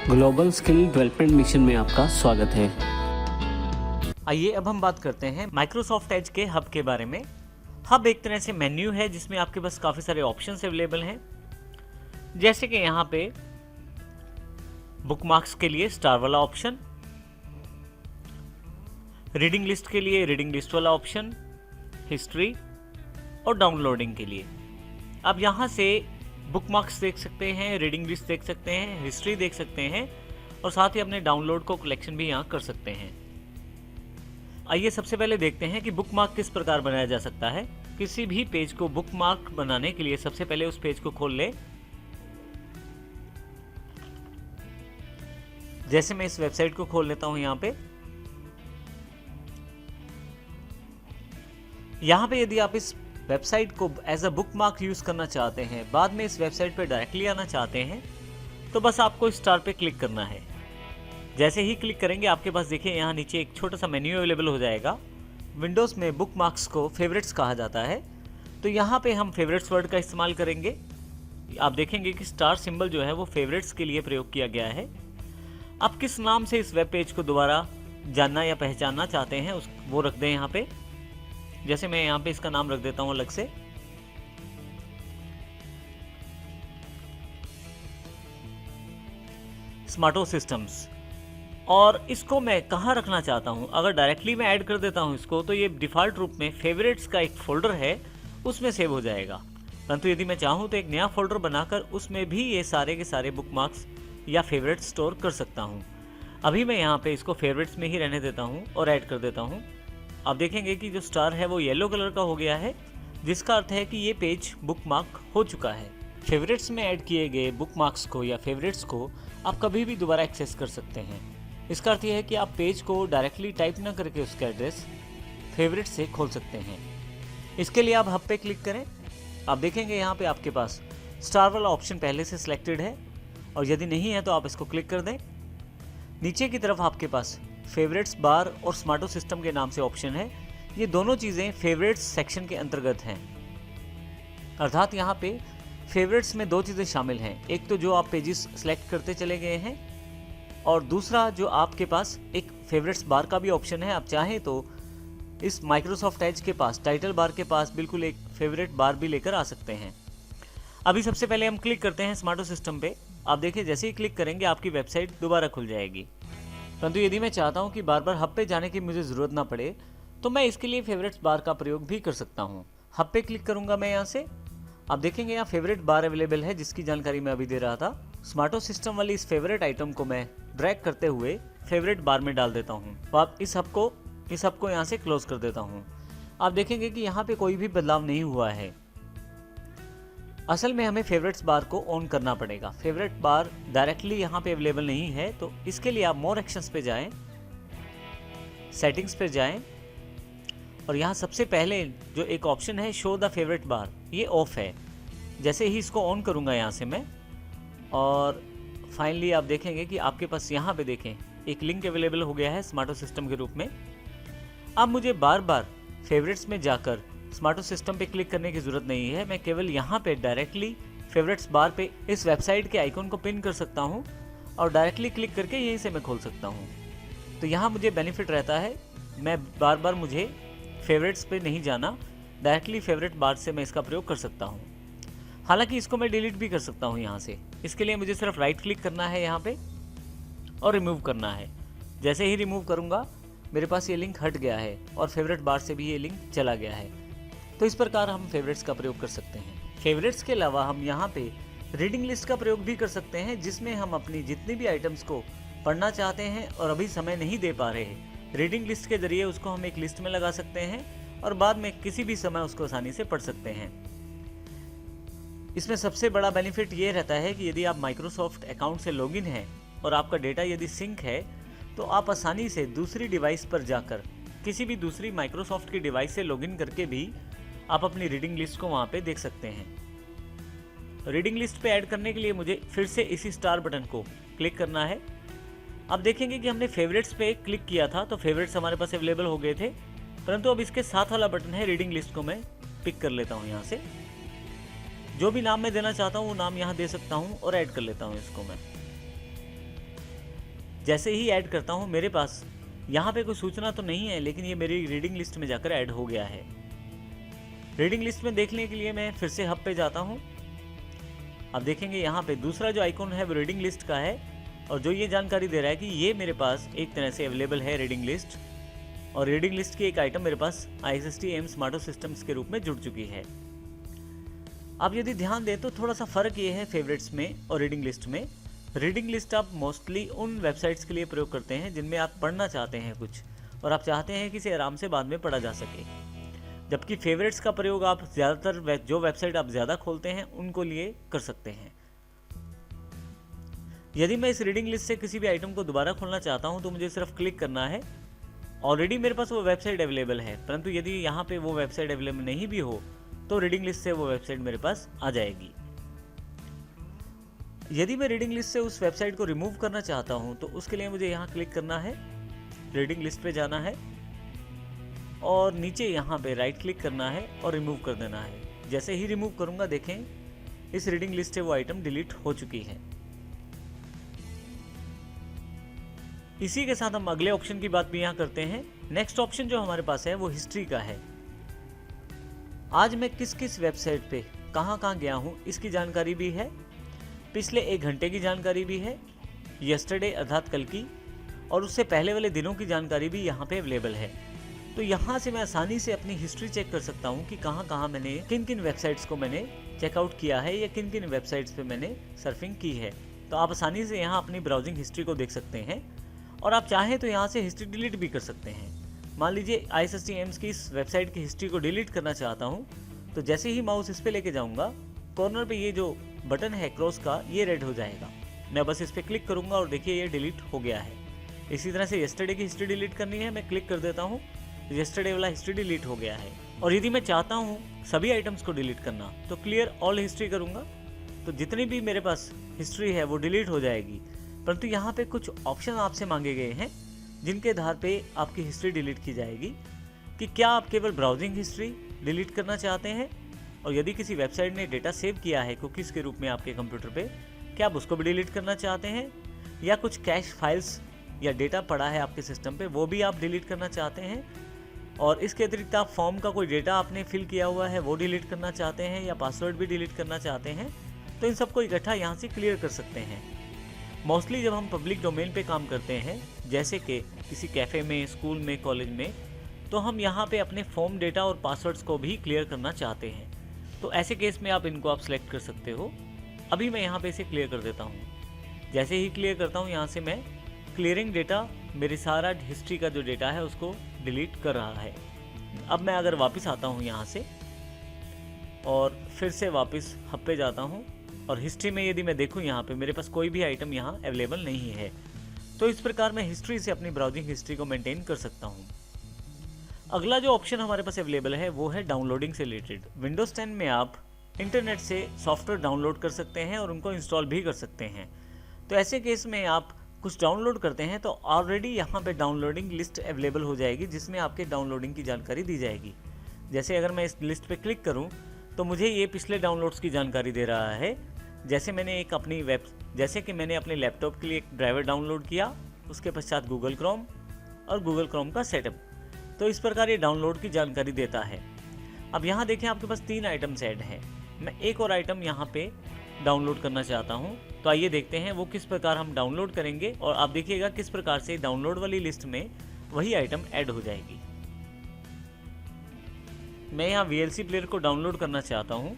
Global skill development mission में आपका स्वागत है। आइए अब हम बात करते हैं माइक्रोसॉफ्ट एज के हब के बारे में। हब एक तरह से मेन्यू है जिसमें आपके पास काफ़ी सारे ऑप्शंस अवेलेबल हैं, जैसे कि यहाँ पे बुकमार्क्स के लिए स्टार वाला ऑप्शन, रीडिंग लिस्ट के लिए रीडिंग लिस्ट वाला ऑप्शन, हिस्ट्री और डाउनलोडिंग के लिए आप यहाँ से बुकमार्क्स देख सकते हैं, रीडिंग लिस्ट देख सकते हैं, हिस्ट्री देख सकते हैं और साथ ही अपने डाउनलोड को कलेक्शन भी यहाँ कर सकते हैं। आइए सबसे पहले देखते हैं कि बुकमार्क किस प्रकार बनाया जा सकता है। किसी भी पेज को बुकमार्क बनाने के लिए सबसे पहले उस पेज को खोल ले। जैसे मैं इस वेबसाइट को खोल लेता हूं यहाँ पे यदि आप इस वेबसाइट को एज अ बुकमार्क यूज करना चाहते हैं, बाद में इस वेबसाइट पे डायरेक्टली आना चाहते हैं, तो बस आपको स्टार पे क्लिक करना है। जैसे ही क्लिक करेंगे आपके पास देखिए यहाँ नीचे एक छोटा सा मेन्यू अवेलेबल हो जाएगा। विंडोज़ में बुकमार्क्स को फेवरेट्स कहा जाता है, तो यहाँ पे हम फेवरेट्स वर्ड का इस्तेमाल करेंगे। आप देखेंगे कि स्टार सिंबल जो है वो फेवरेट्स के लिए प्रयोग किया गया है। आप किस नाम से इस वेब पेज को दोबारा जानना या पहचानना चाहते हैं वो रख दें यहाँ पे। जैसे मैं यहाँ पे इसका नाम रख देता हूँ अलग से। स्मार्टो सिस्टम्स। और इसको मैं कहाँ रखना चाहता हूँ, अगर डायरेक्टली मैं ऐड कर देता हूँ इसको, तो ये डिफ़ॉल्ट रूप में फेवरेट्स का एक फोल्डर है उसमें सेव हो जाएगा। परंतु यदि मैं चाहूँ तो एक नया फोल्डर बनाकर उसमें भी ये सारे के सारे बुकमार्क्स या फेवरेट्स स्टोर कर सकता हूँ। अभी मैं यहाँ पे इसको फेवरेट्स में ही रहने देता हूँ और ऐड कर देता हूँ। आप देखेंगे कि जो स्टार है वो येलो कलर का हो गया है, जिसका अर्थ है कि ये पेज बुकमार्क हो चुका है। फेवरेट्स में ऐड किए गए बुकमार्क्स को या फेवरेट्स को आप कभी भी दोबारा एक्सेस कर सकते हैं। इसका अर्थ यह है कि आप पेज को डायरेक्टली टाइप न करके उसका एड्रेस फेवरेट से खोल सकते हैं। इसके लिए आप हब पे क्लिक करें। आप देखेंगे यहाँ पे आपके पास स्टार वाला ऑप्शन पहले से सिलेक्टेड है, और यदि नहीं है तो आप इसको क्लिक कर दें। नीचे की तरफ आपके पास फेवरेट्स बार और स्मार्टो सिस्टम के नाम से ऑप्शन है। ये दोनों चीज़ें फेवरेट्स सेक्शन के अंतर्गत हैं। अर्थात यहाँ पे फेवरेट्स में दो चीज़ें शामिल हैं, एक तो जो आप पेजेस सेलेक्ट करते चले गए हैं, और दूसरा जो आपके पास एक फेवरेट्स बार का भी ऑप्शन है। आप चाहें तो इस माइक्रोसॉफ्ट एज के पास टाइटल बार के पास बिल्कुल एक फेवरेट बार भी लेकर आ सकते हैं। अभी सबसे पहले हम क्लिक करते हैं स्मार्टो सिस्टम पे। आप देखिए जैसे ही क्लिक करेंगे आपकी वेबसाइट दोबारा खुल जाएगी। परंतु यदि मैं चाहता हूं कि बार बार हब पे जाने की मुझे ज़रूरत ना पड़े, तो मैं इसके लिए फेवरेट्स बार का प्रयोग भी कर सकता हूं। हब पे क्लिक करूंगा मैं यहाँ से। आप देखेंगे यहाँ फेवरेट बार अवेलेबल है, जिसकी जानकारी मैं अभी दे रहा था। स्मार्टो सिस्टम वाली इस फेवरेट आइटम को मैं ड्रैग करते हुए फेवरेट बार में डाल देता हूँ। तो आप इस हब को यहाँ से क्लोज कर देता हूँ। आप देखेंगे कि यहाँ पे कोई भी बदलाव नहीं हुआ है। असल में हमें फेवरेट्स बार को ऑन करना पड़ेगा। फेवरेट बार डायरेक्टली यहाँ पे अवेलेबल नहीं है, तो इसके लिए आप मोर एक्शंस पे जाएं, सेटिंग्स पे जाएं, और यहाँ सबसे पहले जो एक ऑप्शन है शो द फेवरेट बार, ये ऑफ है। जैसे ही इसको ऑन करूँगा यहाँ से मैं, और फाइनली आप देखेंगे कि आपके पास यहाँ पे देखें एक लिंक अवेलेबल हो गया है स्मार्टो सिस्टम के रूप में। अब मुझे बार बार फेवरेट्स में जाकर स्मार्टो सिस्टम पे क्लिक करने की ज़रूरत नहीं है। मैं केवल यहाँ पे डायरेक्टली फेवरेट्स बार पे इस वेबसाइट के आइकन को पिन कर सकता हूँ और डायरेक्टली क्लिक करके यहीं से मैं खोल सकता हूँ। तो यहाँ मुझे बेनिफिट रहता है, मैं बार बार मुझे फेवरेट्स पे नहीं जाना, डायरेक्टली फेवरेट बार से मैं इसका प्रयोग कर सकता हूँ। हालांकि इसको मैं डिलीट भी कर सकता हूँ यहाँ से। इसके लिए मुझे सिर्फ राइट क्लिक करना है यहाँ पे और रिमूव करना है। जैसे ही रिमूव करूँगा मेरे पास ये लिंक हट गया है और फेवरेट बार से भी ये लिंक चला गया है। तो इस प्रकार हम फेवरेट्स का प्रयोग कर सकते हैं। फेवरेट्स के अलावा हम यहाँ पे रीडिंग लिस्ट का प्रयोग भी कर सकते हैं, जिसमें हम अपनी जितनी भी आइटम्स को पढ़ना चाहते हैं और अभी समय नहीं दे पा रहे, रीडिंग लिस्ट के जरिए उसको हम एक लिस्ट में लगा सकते हैं और बाद में किसी भी समय उसको आसानी से पढ़ सकते हैं। इसमें सबसे बड़ा बेनिफिट ये रहता है कि यदि आप माइक्रोसॉफ्ट अकाउंट से लॉगिन हैं और आपका डेटा यदि सिंक है, तो आप आसानी से दूसरी डिवाइस पर जाकर किसी भी दूसरी माइक्रोसॉफ्ट की डिवाइस से लॉगिन करके भी आप अपनी रीडिंग लिस्ट को वहाँ पे देख सकते हैं। रीडिंग लिस्ट पे ऐड करने के लिए मुझे फिर से इसी स्टार बटन को क्लिक करना है। आप देखेंगे कि हमने फेवरेट्स पे क्लिक किया था तो फेवरेट्स हमारे पास अवेलेबल हो गए थे, परंतु अब इसके साथ वाला बटन है रीडिंग लिस्ट को मैं पिक कर लेता हूँ यहाँ से। जो भी नाम मैं देना चाहता हूँ वो नाम यहाँ दे सकता हूँ और ऐड कर लेता हूँ इसको मैं। जैसे ही ऐड करता हूँ मेरे पास यहाँ पे कोई सूचना तो नहीं है, लेकिन ये मेरी रीडिंग लिस्ट में जाकर ऐड हो गया है। रीडिंग लिस्ट में देखने के लिए मैं फिर से हब पे जाता हूँ। अब देखेंगे यहाँ पे दूसरा जो आइकॉन है वो रीडिंग लिस्ट का है, और जो ये जानकारी दे रहा है कि ये मेरे पास एक तरह से अवेलेबल है रीडिंग लिस्ट, और रीडिंग लिस्ट की एक आइटम मेरे पास ISST एम्स स्मार्टो सिस्टम्स के रूप में जुड़ चुकी है। अब यदि ध्यान दें तो थोड़ा सा फ़र्क ये है फेवरेट्स में और रीडिंग लिस्ट में। रीडिंग लिस्ट आप मोस्टली उन वेबसाइट्स के लिए प्रयोग करते हैं जिनमें आप पढ़ना चाहते हैं कुछ, और आप चाहते हैं कि इसे आराम से बाद में पढ़ा जा सके, जबकि फेवरेट्स का प्रयोग आप ज़्यादातर जो वेबसाइट आप ज़्यादा खोलते हैं उनको लिए कर सकते हैं। यदि मैं इस रीडिंग लिस्ट से किसी भी आइटम को दोबारा खोलना चाहता हूं तो मुझे सिर्फ क्लिक करना है। ऑलरेडी मेरे पास वो वेबसाइट अवेलेबल है, परंतु यदि यहाँ पे वो वेबसाइट अवेलेबल नहीं भी हो तो रीडिंग लिस्ट से वो वेबसाइट मेरे पास आ जाएगी। यदि मैं रीडिंग लिस्ट से उस वेबसाइट को रिमूव करना चाहता हूँ तो उसके लिए मुझे यहाँ क्लिक करना है, रीडिंग लिस्ट पे जाना है और नीचे यहाँ पे राइट क्लिक करना है और रिमूव कर देना है। जैसे ही रिमूव करूँगा देखें इस रीडिंग लिस्ट से वो आइटम डिलीट हो चुकी है। इसी के साथ हम अगले ऑप्शन की बात भी यहाँ करते हैं। नेक्स्ट ऑप्शन जो हमारे पास है वो हिस्ट्री का है। आज मैं किस किस वेबसाइट पे कहाँ गया हूँ इसकी जानकारी भी है, पिछले 1 घंटे की जानकारी भी है, यस्टरडे अर्थात कल की, और उससे पहले वाले दिनों की जानकारी भी यहाँ पे अवेलेबल है। तो यहाँ से मैं आसानी से अपनी हिस्ट्री चेक कर सकता हूँ कि कहाँ मैंने किन किन वेबसाइट्स को मैंने चेकआउट किया है या किन किन वेबसाइट्स पे मैंने सर्फिंग की है। तो आप आसानी से यहाँ अपनी ब्राउजिंग हिस्ट्री को देख सकते हैं, और आप चाहें तो यहाँ से हिस्ट्री डिलीट भी कर सकते हैं। मान लीजिए ISST एम्स की इस वेबसाइट की हिस्ट्री को डिलीट करना चाहता हूँ, तो जैसे ही माउस इस पे लेके जाऊँगा कॉर्नर पे ये जो बटन है क्रॉस का ये रेड हो जाएगा। मैं बस इस पर क्लिक करूँगा और देखिए ये डिलीट हो गया है। इसी तरह से यस्टरडे की हिस्ट्री डिलीट करनी है, मैं क्लिक कर देता हूँ, यस्टरडे वाला हिस्ट्री डिलीट हो गया है। और यदि मैं चाहता हूँ सभी आइटम्स को डिलीट करना तो क्लियर ऑल हिस्ट्री करूँगा, तो जितनी भी मेरे पास हिस्ट्री है वो डिलीट हो जाएगी। परंतु यहाँ पे कुछ ऑप्शन आपसे मांगे गए हैं जिनके आधार पे आपकी हिस्ट्री डिलीट की जाएगी, कि क्या आप केवल ब्राउजिंग हिस्ट्री डिलीट करना चाहते हैं, और यदि किसी वेबसाइट ने डेटा सेव किया है कुकीज़ के रूप में आपके कंप्यूटर पे, क्या आप उसको भी डिलीट करना चाहते हैं, या कुछ कैश फाइल्स या डेटा पड़ा है आपके सिस्टम पे वो भी आप डिलीट करना चाहते हैं, और इसके अतिरिक्त आप फॉर्म का कोई डेटा आपने फिल किया हुआ है वो डिलीट करना चाहते हैं, या पासवर्ड भी डिलीट करना चाहते हैं, तो इन सबको इकट्ठा यहाँ से क्लियर कर सकते हैं। मोस्टली जब हम पब्लिक डोमेन पे काम करते हैं, जैसे कि किसी कैफ़े में, स्कूल में, कॉलेज में, तो हम यहाँ पे अपने फॉर्म डेटा और पासवर्ड्स को भी क्लियर करना चाहते हैं। तो ऐसे केस में आप इनको आप सेलेक्ट कर सकते हो। अभी मैं यहाँ पे इसे क्लियर कर देता हूँ। जैसे ही क्लियर करता हूँ यहाँ से मैं क्लियरिंग डेटा, मेरे सारा हिस्ट्री का जो डेटा है उसको डिलीट कर रहा है। अब मैं अगर वापस आता हूँ यहाँ से और फिर से वापस हब पे जाता हूँ, और हिस्ट्री में यदि मैं देखूं यहाँ पे मेरे पास कोई भी आइटम यहाँ अवेलेबल नहीं है। तो इस प्रकार मैं हिस्ट्री से अपनी ब्राउजिंग हिस्ट्री को मेंटेन कर सकता हूँ। अगला जो ऑप्शन हमारे पास अवेलेबल है वो है डाउनलोडिंग से रिलेटेड। विंडोज़ 10 में आप इंटरनेट से सॉफ्टवेयर डाउनलोड कर सकते हैं और उनको इंस्टॉल भी कर सकते हैं। तो ऐसे केस में आप कुछ डाउनलोड करते हैं तो ऑलरेडी यहाँ पे डाउनलोडिंग लिस्ट अवेलेबल हो जाएगी, जिसमें आपके डाउनलोडिंग की जानकारी दी जाएगी। जैसे अगर मैं इस लिस्ट पे क्लिक करूँ तो मुझे ये पिछले डाउनलोड्स की जानकारी दे रहा है। जैसे कि मैंने अपने लैपटॉप के लिए एक ड्राइवर डाउनलोड किया, उसके पश्चात गूगल क्रोम और गूगल क्रोम का सेटअप। तो इस प्रकार ये डाउनलोड की जानकारी देता है। अब यहाँ देखें आपके पास 3 आइटम्स ऐड हैं। मैं एक और आइटम यहाँ पे डाउनलोड करना चाहता हूँ, तो आइए देखते हैं वो किस प्रकार हम डाउनलोड करेंगे, और आप देखिएगा किस प्रकार से डाउनलोड वाली लिस्ट में वही आइटम ऐड हो जाएगी। मैं यहाँ VLC प्लेयर को डाउनलोड करना चाहता हूँ,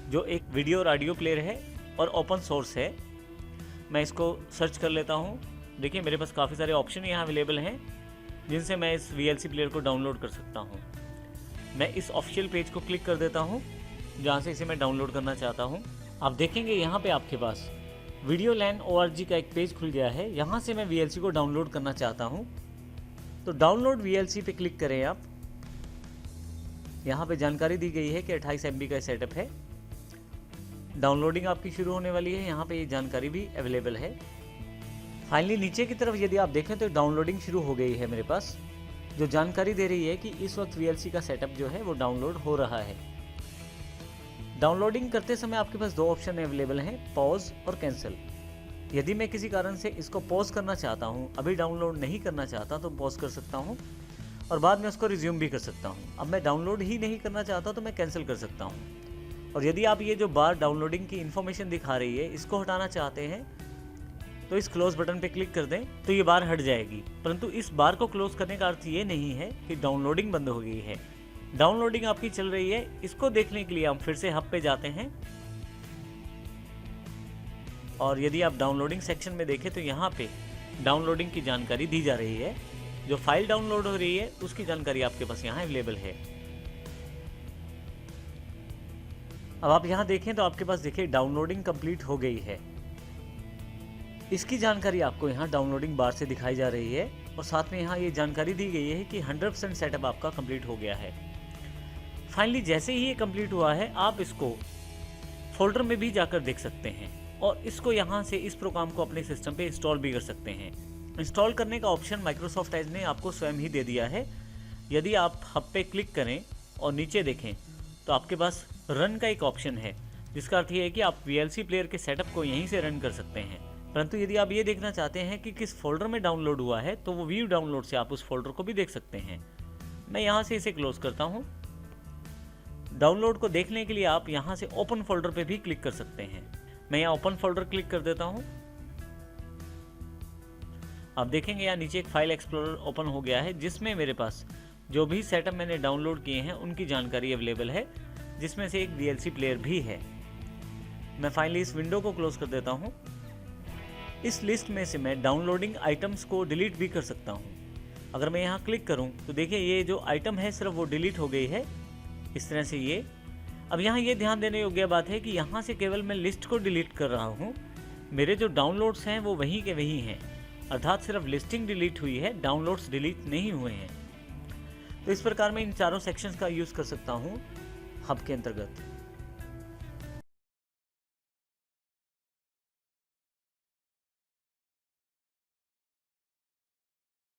जो एक वीडियो और ऑडियो प्लेयर है और ओपन सोर्स है। मैं इसको सर्च कर लेता हूँ। देखिए मेरे पास काफ़ी सारे ऑप्शन यहाँ अवेलेबल हैं जिनसे मैं इस VLC प्लेयर को डाउनलोड कर सकता हूँ। मैं इस ऑफिशियल पेज को क्लिक कर देता हूँ जहाँ से इसे मैं डाउनलोड करना चाहता हूँ। आप देखेंगे यहाँ पे आपके पास videolan.org का एक पेज खुल गया है। यहाँ से मैं VLC को डाउनलोड करना चाहता हूँ, तो डाउनलोड VLC पे क्लिक करें आप। यहाँ पे जानकारी दी गई है कि 28 MB का सेटअप है। डाउनलोडिंग आपकी शुरू होने वाली है। यहाँ पे ये जानकारी भी अवेलेबल है। फाइनली नीचे की तरफ यदि आप देखें तो डाउनलोडिंग शुरू हो गई है। मेरे पास जो जानकारी दे रही है कि इस वक्त VLC का सेटअप जो है वो डाउनलोड हो रहा है। डाउनलोडिंग करते समय आपके पास 2 ऑप्शन अवेलेबल हैं, पॉज और कैंसिल। यदि मैं किसी कारण से इसको पॉज करना चाहता हूँ, अभी डाउनलोड नहीं करना चाहता तो पॉज कर सकता हूँ और बाद में उसको रिज्यूम भी कर सकता हूँ। अब मैं डाउनलोड ही नहीं करना चाहता तो मैं कैंसिल कर सकता हूँ। और यदि आप ये जो बार डाउनलोडिंग की इन्फॉर्मेशन दिखा रही है इसको हटाना चाहते हैं तो इस क्लोज बटन पे क्लिक कर दें तो ये बार हट जाएगी। परंतु इस बार को क्लोज करने का अर्थ ये नहीं है कि डाउनलोडिंग बंद हो गई है। डाउनलोडिंग आपकी चल रही है। इसको देखने के लिए हम फिर से हब पे जाते हैं और यदि आप डाउनलोडिंग सेक्शन में देखें तो यहाँ पे डाउनलोडिंग की जानकारी दी जा रही है। जो फाइल डाउनलोड हो रही है उसकी जानकारी आपके पास यहाँ अवेलेबल है। अब आप यहाँ देखें तो आपके पास देखिए डाउनलोडिंग कंप्लीट हो गई है। इसकी जानकारी आपको यहाँ डाउनलोडिंग बार से दिखाई जा रही है और साथ में यहाँ ये जानकारी दी गई है कि 100% सेटअप आपका कंप्लीट हो गया है। फाइनली जैसे ही ये कंप्लीट हुआ है आप इसको फोल्डर में भी जाकर देख सकते हैं और इसको यहाँ से इस प्रोग्राम को अपने सिस्टम पे इंस्टॉल भी कर सकते हैं। इंस्टॉल करने का ऑप्शन माइक्रोसॉफ्ट एज ने आपको स्वयं ही दे दिया है। यदि आप हब पे क्लिक करें और नीचे देखें तो आपके पास रन का एक ऑप्शन है, जिसका अर्थ ये है कि आप VLC प्लेयर के सेटअप को यहीं से रन कर सकते हैं। परंतु यदि आप ये देखना चाहते हैं कि किस फोल्डर में डाउनलोड हुआ है तो वो व्यू डाउनलोड से आप उस फोल्डर को भी देख सकते हैं। मैं यहाँ से इसे क्लोज करता हूँ। डाउनलोड को देखने के लिए आप यहाँ से ओपन फोल्डर पे भी क्लिक कर सकते हैं। मैं यहाँ ओपन फोल्डर क्लिक कर देता हूँ। आप देखेंगे यहाँ नीचे एक फाइल एक्सप्लोरर ओपन हो गया है, जिसमें मेरे पास जो भी सेटअप मैंने डाउनलोड किए हैं उनकी जानकारी अवेलेबल है, जिसमें से एक VLC प्लेयर भी है। मैं फाइनली इस विंडो को क्लोज कर देता हूँ। इस लिस्ट में से मैं डाउनलोडिंग आइटम्स को डिलीट भी कर सकता हूँ। अगर मैं यहाँ क्लिक करूँ तो देखिए ये जो आइटम है सिर्फ वो डिलीट हो गई है। इस तरह से ये अब यहाँ ये ध्यान देने योग्य बात है कि यहाँ से केवल मैं लिस्ट को डिलीट कर रहा हूँ। मेरे जो डाउनलोड्स हैं वो वहीं के वहीं हैं, अर्थात सिर्फ लिस्टिंग डिलीट हुई है, डाउनलोड्स डिलीट नहीं हुए हैं। तो इस प्रकार मैं इन चारों सेक्शंस का यूज़ कर सकता हूँ हब के अंतर्गत।